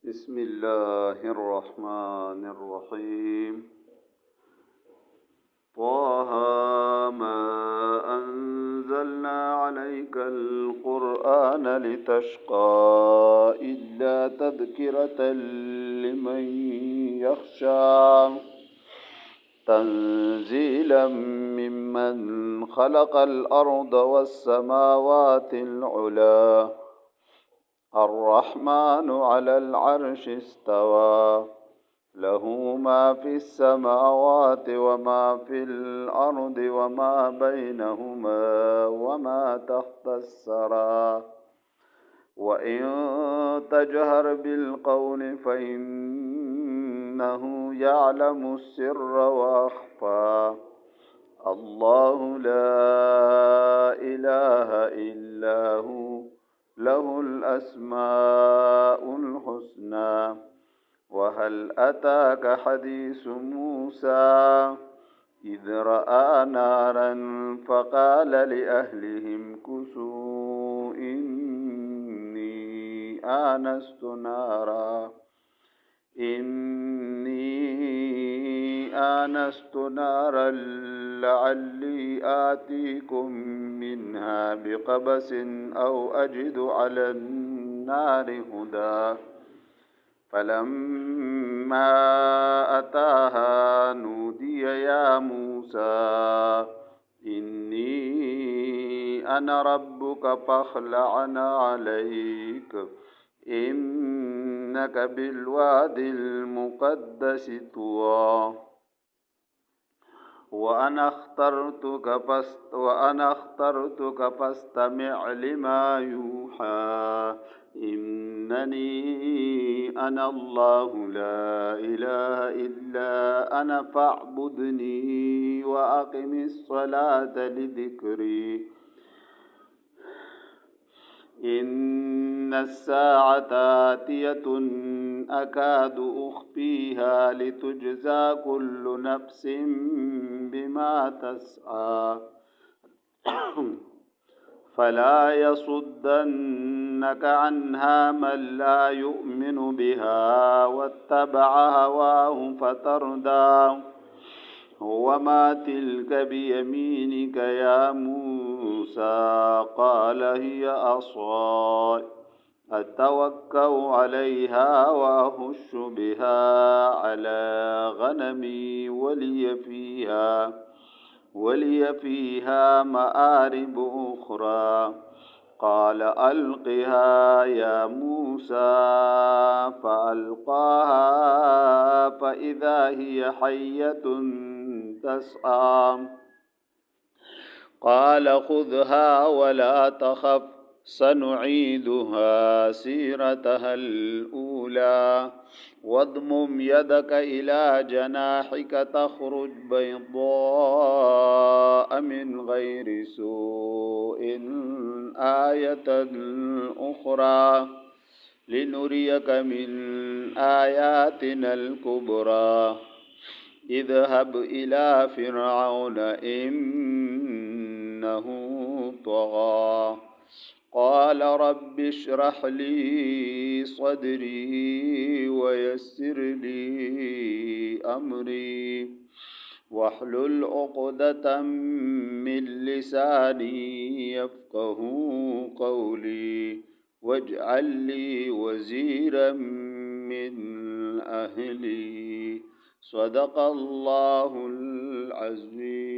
بسم الله الرحمن الرحيم. طه ما أنزلنا عليك القرآن لتشقى إلا تذكرة لمن يخشى تنزيلا ممن خلق الأرض والسماوات العلى الرحمن على العرش استوى له ما في السماوات وما في الأرض وما بينهما وما تحت الثرى وإن تجهر بالقول فإنه يعلم السر وأخفى الله لا إله إلا هو له الأسماء الحسنى. وهل أتاك حديث موسى إذ رأى نارا فقال لأهلهم كثوا إني آنست نارا لعلي آتيكم منها بقبس أو أجد على النار هدى فلما أتاها نودي يا موسى إني أنا ربك فاخلع عليك إنك بالواد المقدس طوى وأنا اخترتك فاستمع لما يوحى إنني أنا الله لا إله إلا أنا فاعبدني وأقم الصلاة لذكري إن الساعة آتية أكاد أخفيها لتجزى كل نفس بما تسعى فلا يصدنك عنها من لا يؤمن بها واتبع هواه فتردى وما تلك بيمينك يا موسى قال هي عصاي أتوكأ عليها وأهش بها على غنمي ولي فيها مآرب أخرى قال ألقها يا موسى فألقاها فإذا هي حية تسعى قال خذها ولا تخف سنعيدها سيرتها الأولى واضمم يدك إلى جناحك تخرج بيضاء من غير سوء آية أخرى لنريك من آياتنا الكبرى اذهب إلى فرعون إنه طغى قال رب اشرح لي صدري ويسر لي أمري واحلل عقدة من لساني يفقه قولي واجعل لي وزيرا من أهلي صدق الله العظيم.